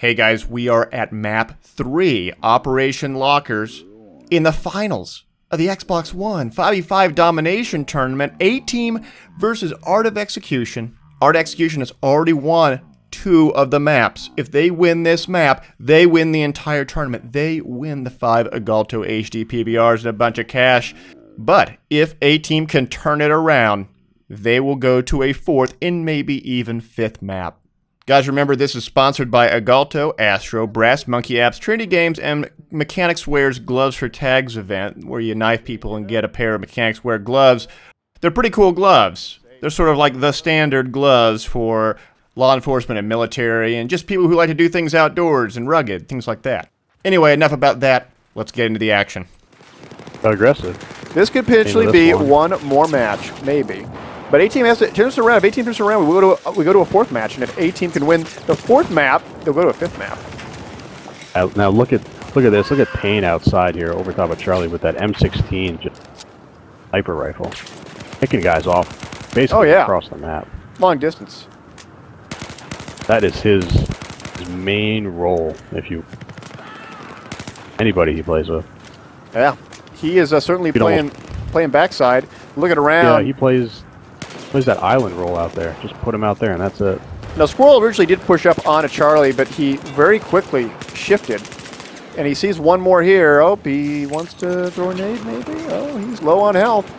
Hey guys, we are at map 3, Operation Lockers, in the finals of the Xbox One 5v5 domination tournament. 8-team versus Art of Execution. Art of Execution has already won 2 of the maps. If they win this map, they win the entire tournament. They win the 5 Agalto HD PBRs and a bunch of cash. But if A-team can turn it around, they will go to a 4th and maybe even 5th map. Guys, remember, this is sponsored by Agalto, Astro, Brass Monkey Apps, Trinity Games, and Mechanics Wear's Gloves for Tags event, where you knife people and get a pair of Mechanics Wear gloves. They're pretty cool gloves. They're sort of like the standard gloves for law enforcement and military, and just people who like to do things outdoors and rugged, things like that. Anyway, enough about that. Let's get into the action. Aggressive. This could potentially be one more match, maybe. But A-team has to turn us around. If A-team turns around, we go to a 4th match, and if A-team can win the 4th map, they'll go to a 5th map. Now look at this. Look at Payne outside here, over top of Charlie with that M16 just sniper rifle, picking guys off basically across the map. Long distance. That is his main role. If you anybody he plays with. Yeah, he is certainly playing backside, looking around. Yeah, he plays that island role out there. Just put him out there, and that's it. Now, Squirrel originally did push up onto Charlie, but he very quickly shifted, and he sees one more here. Oh, he wants to throw a nade, maybe. Oh, he's low on health.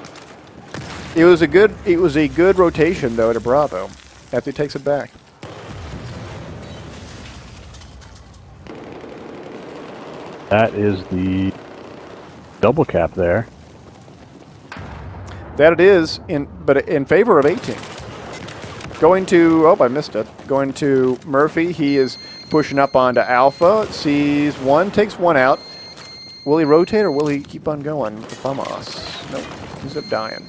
It was a good rotation though to Bravo, after he takes it back. That is the double cap there. That it is, but in favor of 18. Going to, oh, I missed it. Going to Murphy. He is pushing up onto Alpha. Sees one, takes one out. Will he rotate or will he keep on going? The FAMAS. Nope, ends up dying.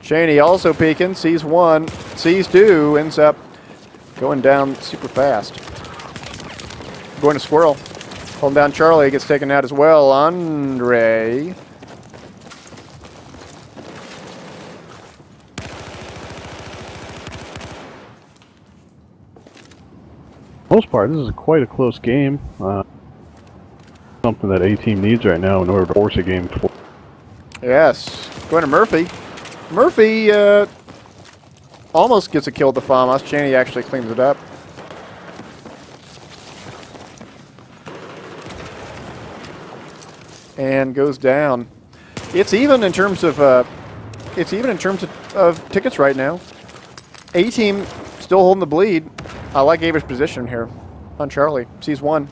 Cheney also peeking. Sees one, sees 2, ends up going down super fast. Going to Squirrel. Holding down Charlie, gets taken out as well. Andre. Most part, this is quite a close game. Something that A-team needs right now in order to force a game. Yes. Going to Murphy. Murphy almost gets a kill with the FAMAS. Cheney actually cleans it up. And goes down. It's even in terms of tickets right now. A-team still holding the bleed. I like Aver's position here on Charlie. Sees one.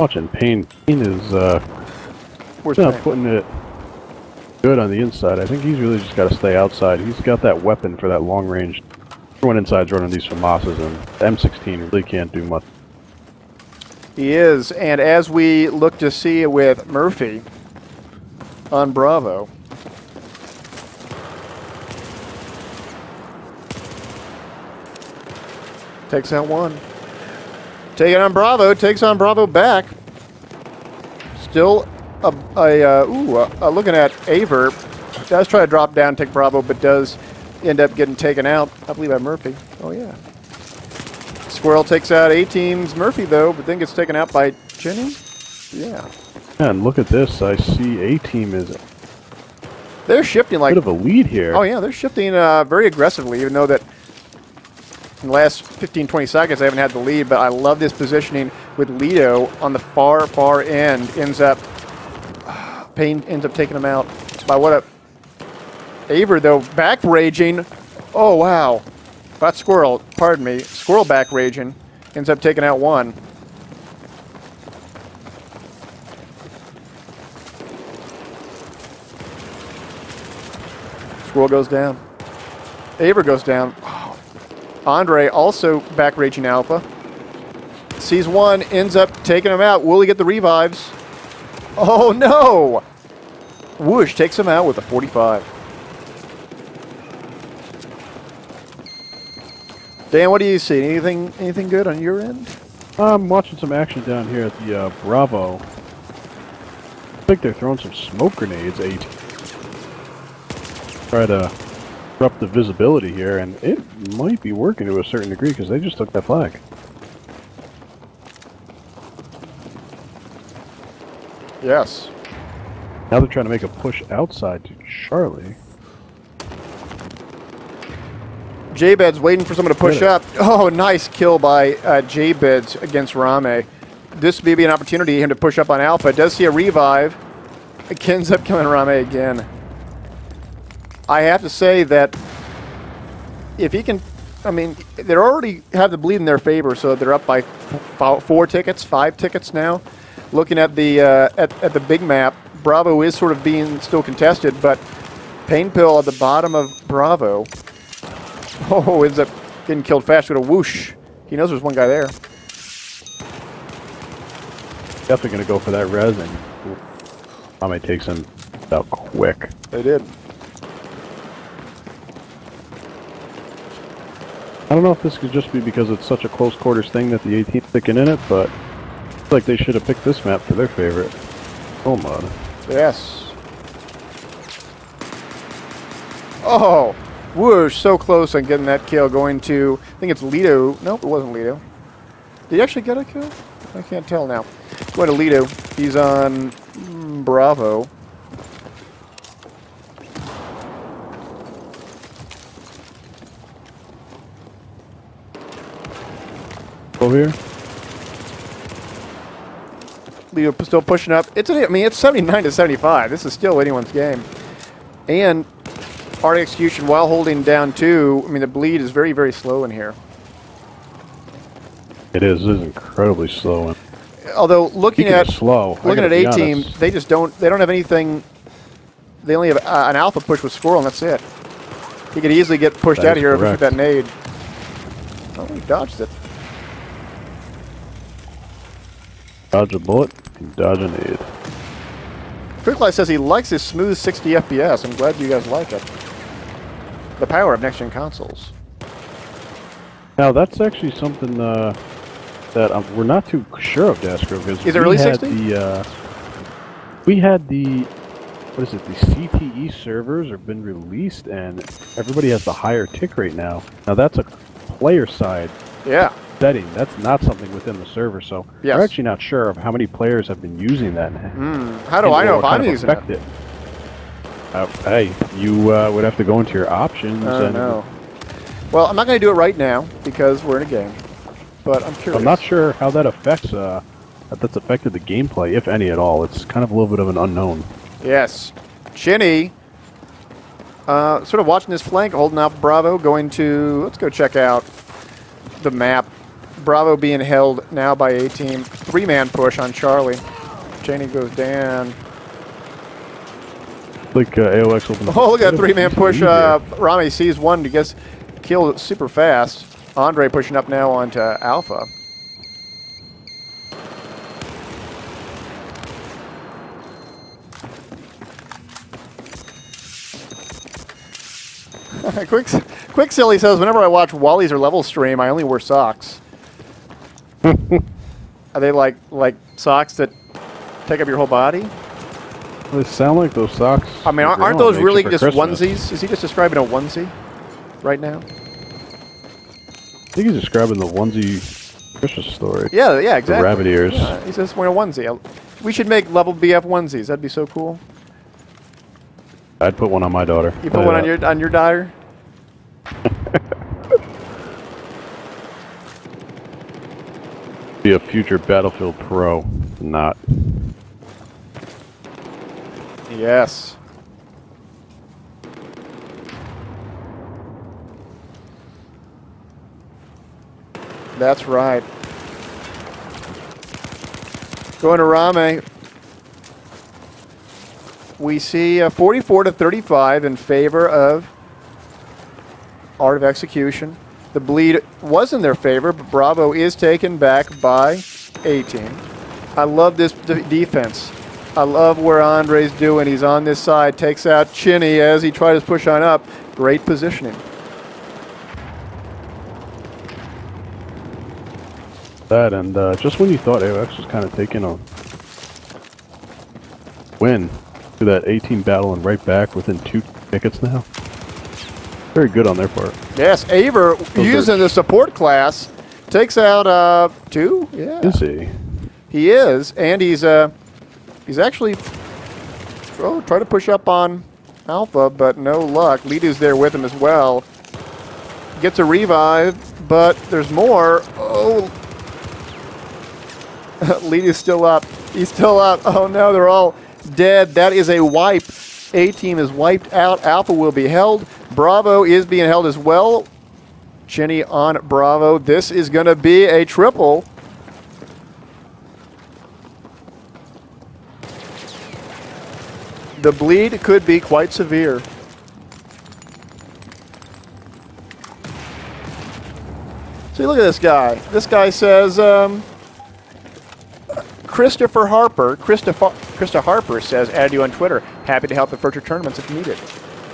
Watching Payne. Payne is not putting it good on the inside. I think he's really just got to stay outside. He's got that weapon for that long range. Everyone inside's running these FAMASs, and the M16 really can't do much. He is, and as we look to see with Murphy on Bravo. Takes out one. Taking on Bravo, takes on Bravo back. Still looking at Aver. Does try to drop down, take Bravo, but does end up getting taken out, I believe, by Murphy. Oh, yeah. Squirrel takes out A-team's Murphy, though, but then gets taken out by Jenny. Yeah. And look at this. I see A-team is... They're shifting like... bit of a lead here. Oh, yeah. They're shifting very aggressively, even though that in the last 15, 20 seconds they haven't had the lead, but I love this positioning with Lido on the far, far end. Payne ends up taking him out. By what a... Aver, though, back raging. Oh, wow. Not Squirrel, pardon me. Squirrel back raging. Ends up taking out one. Squirrel goes down. Aver goes down. Oh. Andre also back raging Alpha. Sees one, ends up taking him out. Will he get the revives? Oh, no! Whoosh takes him out with a 45. Dan, what do you see? Anything good on your end? I'm watching some action down here at the Bravo. I think they're throwing some smoke grenades at try to disrupt the visibility here, and it might be working to a certain degree because they just took that flag. Yes. Now they're trying to make a push outside to Charlie. J-Bed's waiting for someone to push up. Oh, nice kill by J-Beds against Rame. This may be an opportunity for him to push up on Alpha. Does see a revive. It ends up killing Rame again. I have to say that if he can, I mean, they already have the bleed in their favor, so they're up by 5 tickets now. Looking at the big map, Bravo is sort of being still contested, but Pain Pill at the bottom of Bravo. Oh, ends up getting killed fast with a whoosh. He knows there's one guy there. Definitely going to go for that res, and Rame takes him out quick. They did. I don't know if this could just be because it's such a close quarters thing that the 18th sticking in it, but I feel like they should have picked this map for their favorite. Oh, man. Yes. Oh, whoosh, so close on getting that kill. Going to, I think it's Lido. Nope, it wasn't Lido. Did he actually get a kill? I can't tell now. Going to Lido. He's on Bravo. Over here. Leo still pushing up. I mean, it's 79 to 75. This is still anyone's game. And hard execution while holding down 2. I mean, the bleed is very, very slow in here. It is incredibly slow. Although looking at A-Team, they don't have anything. They only have an alpha push with Squirrel, and that's it. He could easily get pushed out of here with that nade. Oh, he dodged it. Dodge a bullet, dodge a nade. Quicklight says he likes his smooth 60 FPS. I'm glad you guys like it. The power of next-gen consoles. Now, that's actually something that we're not too sure of, daskro, because is it really 60? We had the what is it? The CTE servers have been released, and everybody has the higher tick rate now. Now, that's a player side. Yeah. Setting. That's not something within the server, so we're actually not sure of how many players have been using that. How do I know if I'm using it? Hey, you would have to go into your options. No. Well, I'm not going to do it right now because we're in a game, but I'm curious. I'm not sure how that affects that's affected the gameplay, if any at all. It's kind of a little bit of an unknown. Yes, Chinny, sort of watching this flank, holding out Bravo, going to let's go check out the map. Bravo being held now by A-Team. 3-man push on Charlie. Cheney goes down. Like AOX opened. Oh, look at that 3-man push. Rami sees one to get killed super fast. Andre pushing up now onto Alpha. Quick Silly says, whenever I watch Wally's or Level stream, I only wear socks. Are they like socks that take up your whole body? They sound like those socks. I mean, aren't those really just onesies? Is he just describing a onesie right now? I think he's describing the onesie Christmas story. Yeah, exactly. The rabbit ears. Yeah, he's just wearing a onesie. We should make Level BF onesies. That'd be so cool. I'd put one on my daughter. You put one on your daughter? Be a future Battlefield Pro, not. Yes. That's right. Going to Rame. We see 44 to 35 in favor of Art of Execution. The bleed was in their favor, but Bravo is taken back by A-Team. I love this defense. I love where Andre's doing. He's on this side, takes out Chinny as he tries to push on up. Great positioning. That and just when you thought AOX was kind of taking a win to that 18 battle and right back within 2 tickets now. Very good on their part. Yes, Aver using the support class takes out 2. Yeah. Is he? He is, and he's actually try to push up on Alpha, but no luck. Lidu's there with him as well. Gets a revive, but there's more. Oh, Lidu's still up. He's still up. Oh no, they're all dead. That is a wipe. A-team is wiped out. Alpha will be held. Bravo is being held as well. Chinny on Bravo. This is going to be a triple. The bleed could be quite severe. See, look at this guy. This guy says, Christopher Harper. Krista Harper says, add you on Twitter. Happy to help at future tournaments if needed.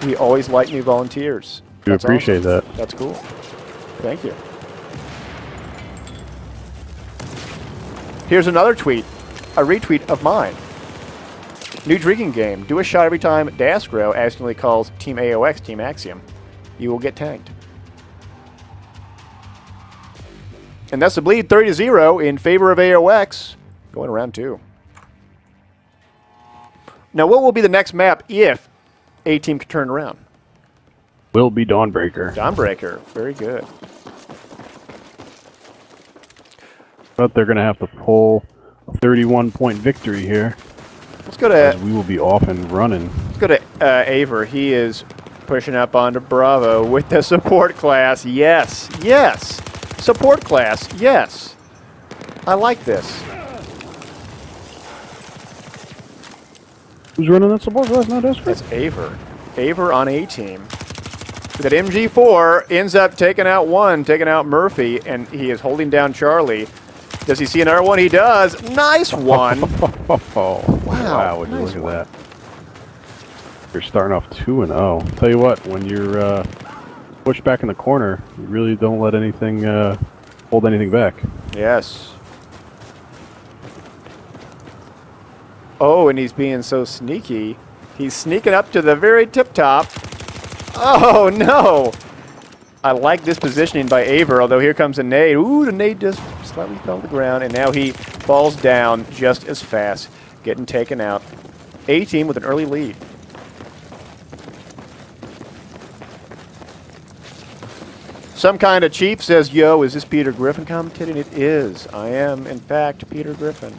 We always like new volunteers. We appreciate awesome. that. That's cool. Thank you. Here's another tweet, a retweet of mine. New drinking game. Do a shot every time daskro accidentally calls Team AOX Team Axiom. You will get tanked. And that's the bleed 30-0 in favor of AOX. Going around 2. Now, what will be the next map if A-Team can turn around? Will be Dawnbreaker. Dawnbreaker. Very good. But they're going to have to pull a 31-point victory here. Let's go to... We will be off and running. Let's go to Aver. He is pushing up onto Bravo with the support class. Yes. Yes. Support class. Yes. I like this. Who's running that support class now, Daskro? That's Aver. Aver on A-Team. That MG4 ends up taking out one, taking out Murphy, and he is holding down Charlie. Does he see another one? He does. Nice one. Wow, would you nice look at that. You're starting off 2-0. Tell you what, when you're pushed back in the corner, you really don't let anything hold anything back. Yes. Oh, and he's being so sneaky. He's sneaking up to the very tip top. Oh, no. I like this positioning by Aver, although here comes a nade. Ooh, the nade just slightly fell to the ground, and now he falls down just as fast, getting taken out. A-Team with an early lead. Some kind of chief says, yo, is this Peter Griffin commentating? It is. I am, in fact, Peter Griffin.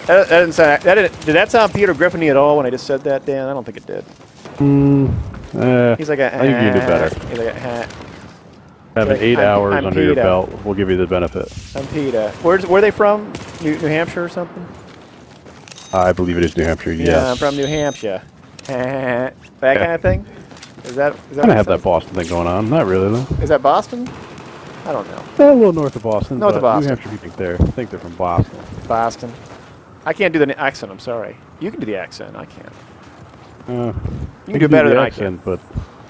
That didn't sound, did that sound Peter Griffin-y at all when I just said that, Dan? I don't think it did. He's like a, I think you can do better. He's like a, having 8 hours under your belt will give you the benefit. I'm Peter. Where are they from? New Hampshire or something? I believe it is New Hampshire, yes. Yeah, I'm from New Hampshire. That kind of thing? Is that kind of have that Boston thing going on. Not really, though. Is that Boston? I don't know. A little north of Boston. North of Boston. New Hampshire people think they're from Boston. Boston. I can't do the accent, I'm sorry. You can do the accent, I can't. You can do better than I can. But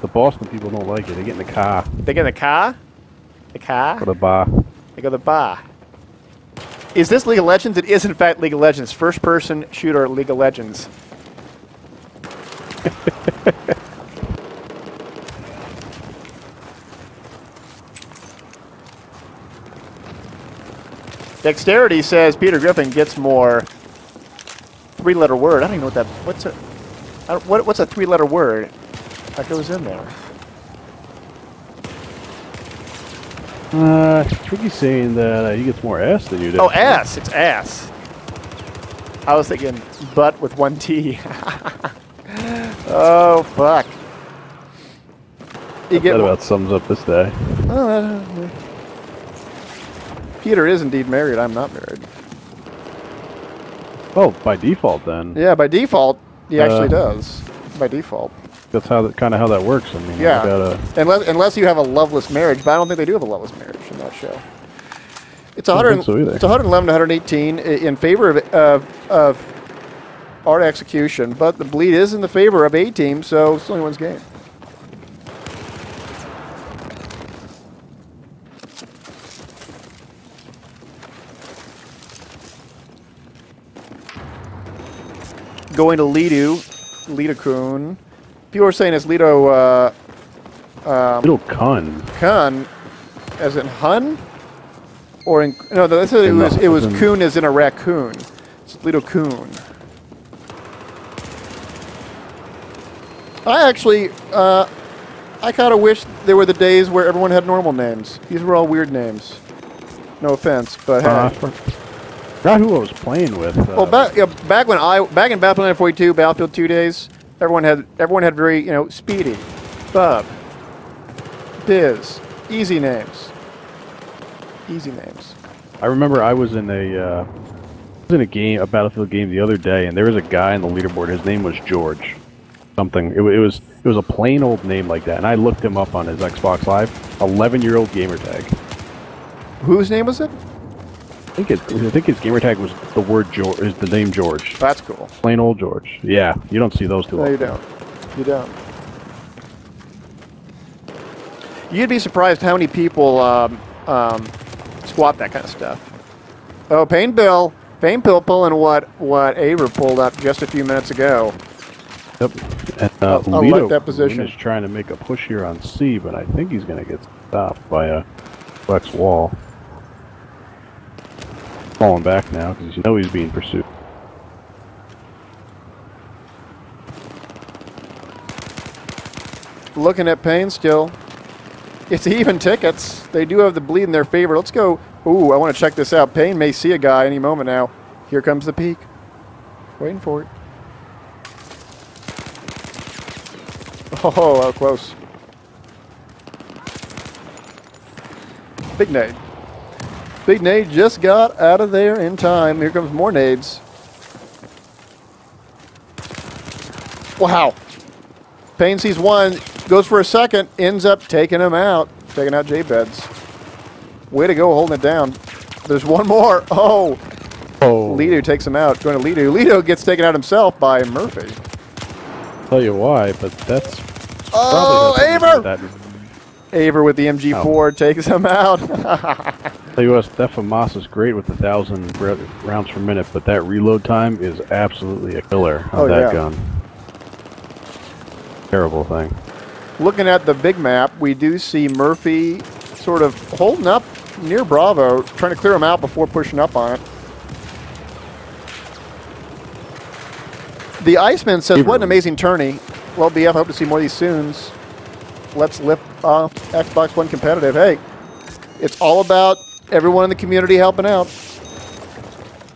the Boston people don't like it. They get in the car. They get in the car? The car? Go to the bar. They go to the bar. Is this League of Legends? It is, in fact, League of Legends. First-person shooter League of Legends. Dexterity says Peter Griffin gets more 3-letter word. I don't even know what that... What's a 3-letter word that goes in there? I think he's saying that he gets more ass than you do. Oh, ass. It's ass. I was thinking butt with 1 T. Oh, fuck. That about sums up this day. Peter is indeed married. I'm not married. Oh, by default then. Yeah, by default, he actually does. By default. That's how kind of how that works. I mean, yeah. You unless you have a loveless marriage, but I don't think they do have a loveless marriage in that show. It's I don't think so either. It's 111 to 118 in favor of Art Execution, but the bleed is in the favor of A-Team, so it's only one's game. going to Lido-kun. People are saying it's Lido... Little Kun. Kun, as in Hun? Or in... No, it was Kun as in a raccoon. It's Lido-kun. I actually... I kind of wish there were the days where everyone had normal names. These were all weird names. No offense, but hey. Forgot who I was playing with. Well, back in Battlefield 1942, Battlefield 2 days, everyone had very Speedy, Bub, Biz, easy names. Easy names. I remember I was in a Battlefield game the other day, and there was a guy on the leaderboard. His name was George. Something. It was a plain old name like that, and I looked him up on his Xbox Live. 11-year-old gamer tag. Whose name was it? I think his gamer tag was the word George. Is the name George? That's cool. Plain old George. Yeah, you don't see those too often. No, you don't. You don't. You'd be surprised how many people squat that kind of stuff. Oh, Pain Pill pulling what Ava pulled up just a few minutes ago. Yep. And I like that position. Is trying to make a push here on C, but I think he's going to get stopped by a flex wall. Falling back now because you know he's being pursued. Looking at Payne still. It's even tickets. They do have the bleed in their favor. Let's go. Ooh, I want to check this out. Payne may see a guy any moment now. Here comes the peak. Waiting for it. Oh, how close. Big nade. Big nade just got out of there in time. Here comes more nades. Wow. Payne sees one, goes for a second, ends up taking him out. Taking out J-Beds. Way to go holding it down. There's one more. Oh. Lido takes him out. Going to Lido. Lido gets taken out himself by Murphy. Tell you why, but that's... Oh, Aver! Aver with the MG4 takes him out. Tell you what, Stefamas is great with 1,000 rounds per minute, but that reload time is absolutely a killer on that gun. Terrible thing. Looking at the big map, we do see Murphy sort of holding up near Bravo, trying to clear him out before pushing up on it. The Iceman says, what an amazing tourney. Well, BF, I hope to see more of these soon. Let's lift off Xbox One competitive. Hey, it's all about everyone in the community helping out.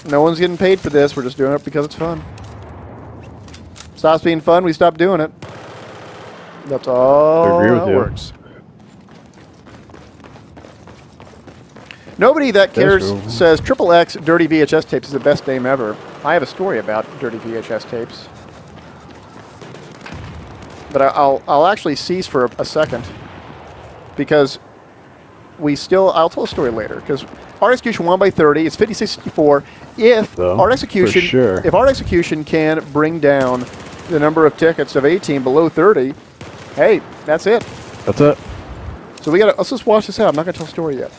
No one's getting paid for this. We're just doing it because it's fun. Stops being fun, we stop doing it. That's all that works. Nobody that cares says XXX Dirty VHS Tapes is the best name ever. I have a story about Dirty VHS Tapes. But I'll actually cease for a second because I'll tell a story later because Art Execution won by 30. It's 56-64. If Art Execution can bring down the number of tickets of 18 below 30, hey, that's it. That's it. So let's just watch this out. I'm not gonna tell a story yet.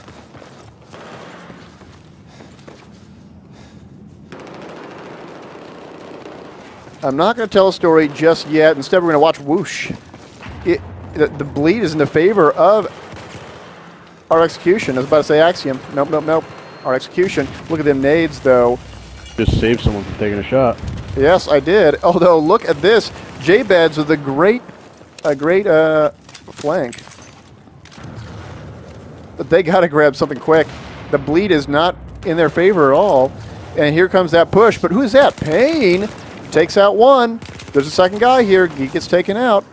I'm not going to tell a story just yet. Instead, we're going to watch Whoosh. The bleed is in the favor of our Execution. I was about to say Axiom. Nope, nope, nope. Our Execution. Look at them nades, though. Just saved someone from taking a shot. Yes, I did. Although, look at this. J-Beds with a great flank. But they got to grab something quick. The bleed is not in their favor at all. And here comes that push. But who's that? Payne takes out one. There's a second guy here. He gets taken out.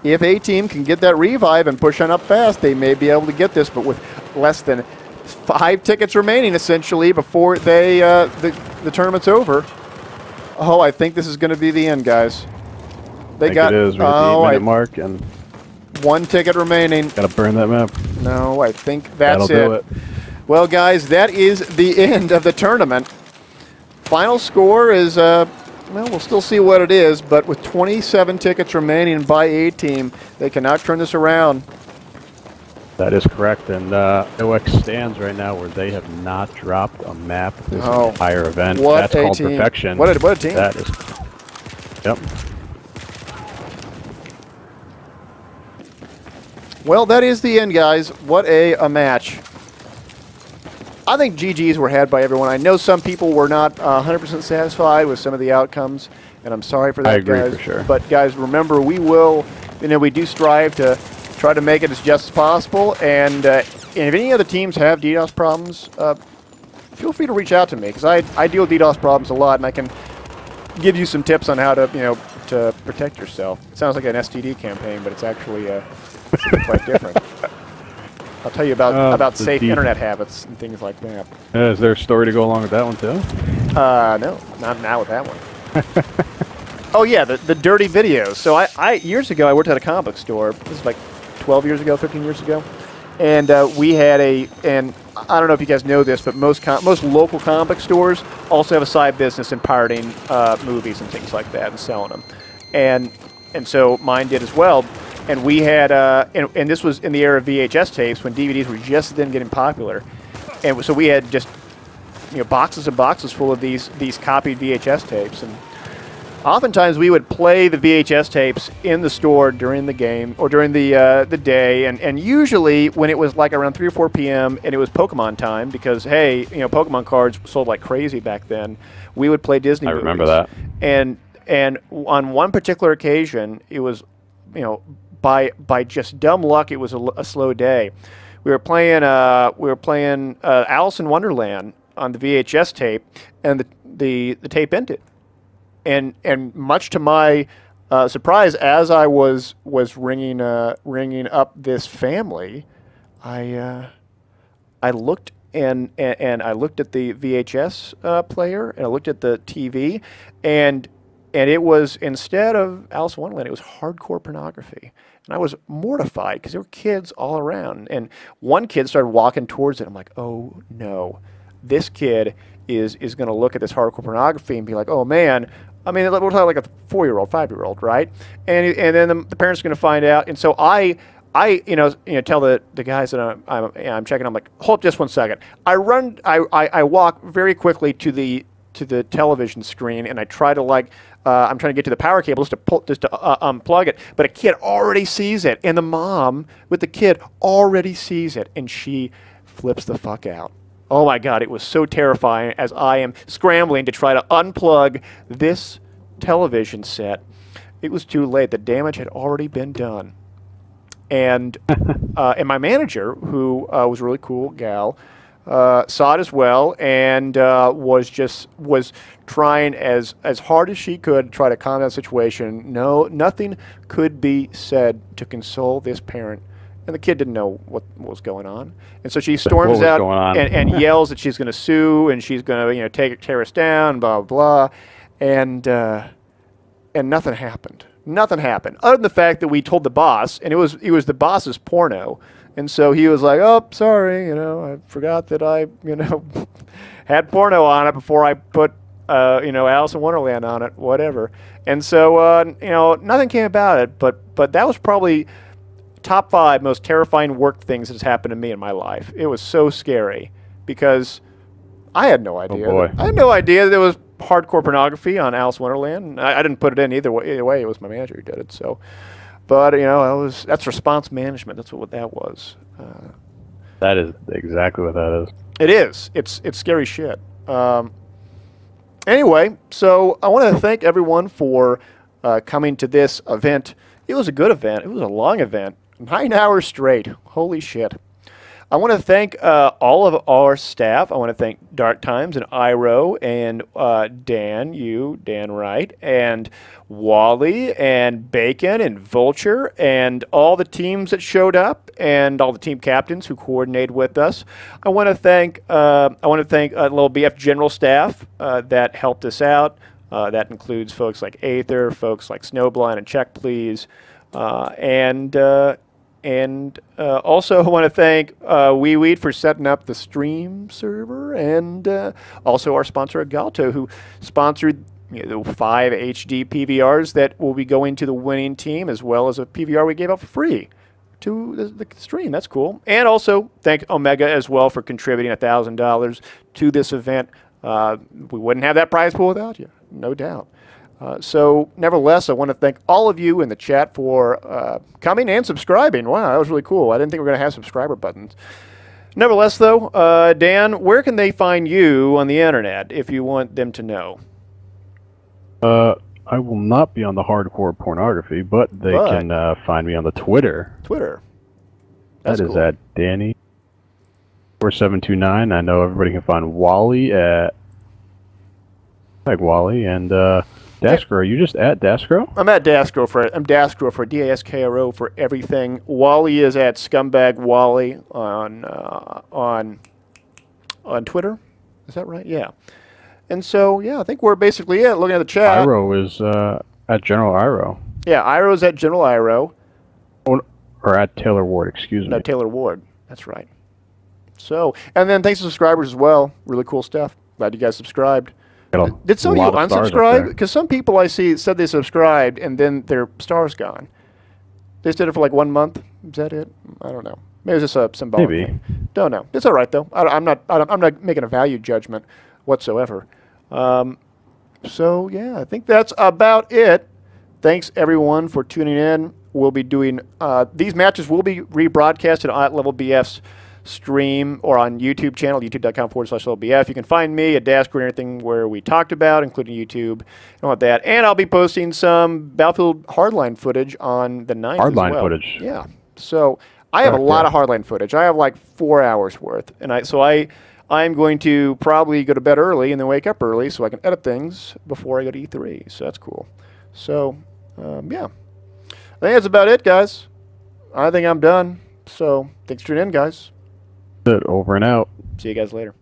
If A-Team can get that revive and push on up fast, they may be able to get this, but with less than 5 tickets remaining, essentially, before they the tournament's over. Oh, I think this is going to be the end, guys. They got... It is. We're at the 8-minute mark, and... 1 ticket remaining. Gotta burn that map. No, I think that's That'll do it. Well, guys, that is the end of the tournament. Final score is... well, we'll still see what it is, but with 27 tickets remaining by A-Team, they cannot turn this around. That is correct, and OX stands right now where they have not dropped a map this entire event. That's called perfection. What a team. Yep. Well, that is the end, guys. What a match. I think GGs were had by everyone. I know some people were not 100% satisfied with some of the outcomes, and I'm sorry for that, I agree, guys. for sure. But, guys, remember, we will, we do strive to try to make it as just as possible. And if any other teams have DDoS problems, feel free to reach out to me, because I deal with DDoS problems a lot, and I can give you some tips on how to, to protect yourself. It sounds like an STD campaign, but it's actually quite different. I'll tell you about safe internet habits and things like that. Is there a story to go along with that one, too? No, not now with that one. Oh, yeah, the dirty videos. So years ago, I worked at a comic book store. This is like 12 years ago, 15 years ago. And we had and I don't know if you guys know this, but most local comic book stores also have a side business in pirating movies and things like that and selling them. And so mine did as well. And we had, and this was in the era of VHS tapes when DVDs were just then getting popular. And so we had just, boxes and boxes full of these copied VHS tapes. And oftentimes we would play the VHS tapes in the store during the game or during the day. And usually when it was like around 3 or 4 p.m. and it was Pokemon time, because, hey, Pokemon cards sold like crazy back then, we would play Disney movies. I remember that. And on one particular occasion, it was, by just dumb luck, it was a slow day. We were playing Alice in Wonderland on the VHS tape, and the tape ended. And much to my surprise, as I was ringing up this family, I looked and I looked at the VHS player, and I looked at the TV, and it was, instead of Alice in Wonderland, it was hardcore pornography. And I was mortified because there were kids all around. And one kid started walking towards it. I'm like, oh, no. This kid is going to look at this hardcore pornography and be like, oh, man. I mean, we're talking like a 4-year-old, 5-year-old, right? And then the parents are going to find out. And so I tell the guys that I'm checking. I'm like, hold just 1 second. I walk very quickly to the television screen, and I try to I'm trying to get to the power cable just to unplug it, but a kid already sees it, and the mom with the kid already sees it, and she flips the fuck out. Oh my God, it was so terrifying as I am scrambling to try to unplug this television set. It was too late. The damage had already been done. And my manager, who was a really cool gal, saw it as well, and was trying as hard as she could to try to calm down the situation. No, nothing could be said to console this parent, and the kid didn't know what was going on. And so she storms out and yells that she's going to sue and she's going to tear us down, blah blah, and nothing happened. Nothing happened other than the fact that we told the boss, and it was the boss's porno. And so he was like, oh, sorry, I forgot that I, had porno on it before I put, Alice in Wonderland on it, whatever. And so, nothing came about it, but that was probably top 5 most terrifying work things that's happened to me in my life. It was so scary because I had no idea. Oh, boy. I had no idea that there was hardcore pornography on Alice in Wonderland. I didn't put it in either way. It was my manager who did it, so... But, that's response management. That's what that was. That is exactly what that is. It is. It's scary shit. Anyway, so I want to thank everyone for coming to this event. It was a good event. It was a long event. 9 hours straight. Holy shit. I want to thank all of our staff. I want to thank Dark Times and Iro and Dan Wright, and Wally and Bacon and Vulture and all the teams that showed up and all the team captains who coordinated with us. I want to thank little BF General staff that helped us out. That includes folks like Aether, folks like Snowblind and Check Please, and also I want to thank WeWeed for setting up the stream server, and also our sponsor Galto, who sponsored the 5 HD PVRs that will be going to the winning team, as well as a PVR we gave out for free to the stream. That's cool. And also thank Omega as well for contributing $1,000 to this event. We wouldn't have that prize pool without you, no doubt. So, nevertheless, I want to thank all of you in the chat for coming and subscribing. Wow, that was really cool. I didn't think we were going to have subscriber buttons. Nevertheless, though, Dan, where can they find you on the internet if you want them to know? I will not be on the hardcore pornography, but they can find me on the Twitter. Twitter. That's That is cool. at Danny4729. I know everybody can find Wally at Wally and Daskro. Are you just at Daskro? I'm at Daskro for DASKRO for everything. Wally is at Scumbag Wally on Twitter. Is that right? Yeah. And so, yeah, I think we're basically it. Looking at the chat. Iro is at General Iro. Yeah, Iro's at General Iro. Or at Taylor Ward, excuse me. No, Taylor Ward. That's right. So, and then thanks to subscribers as well. Really cool stuff. Glad you guys subscribed. Did some of you unsubscribe? Because some people I see said they subscribed and then their star's gone. They just did it for like 1 month. Is that it? I don't know. Maybe it's just a symbolic thing. Don't know. It's all right though. I'm not making a value judgment whatsoever. So yeah, I think that's about it. Thanks everyone for tuning in. We'll be doing these matches will be rebroadcasted at Level BF's stream or on YouTube channel, youtube.com/LevelBF. You can find me at Daskro and everything where we talked about, including YouTube and all of that. And I'll be posting some Battlefield Hardline footage on the 9th as well. Hardline footage. Yeah. So I have a lot of Hardline footage. I have like 4 hours worth. And I'm going to probably go to bed early and then wake up early so I can edit things before I go to E3. So that's cool. So, yeah. I think that's about it, guys. I think I'm done. So, thanks for tuning in, guys. Over and out. See you guys later.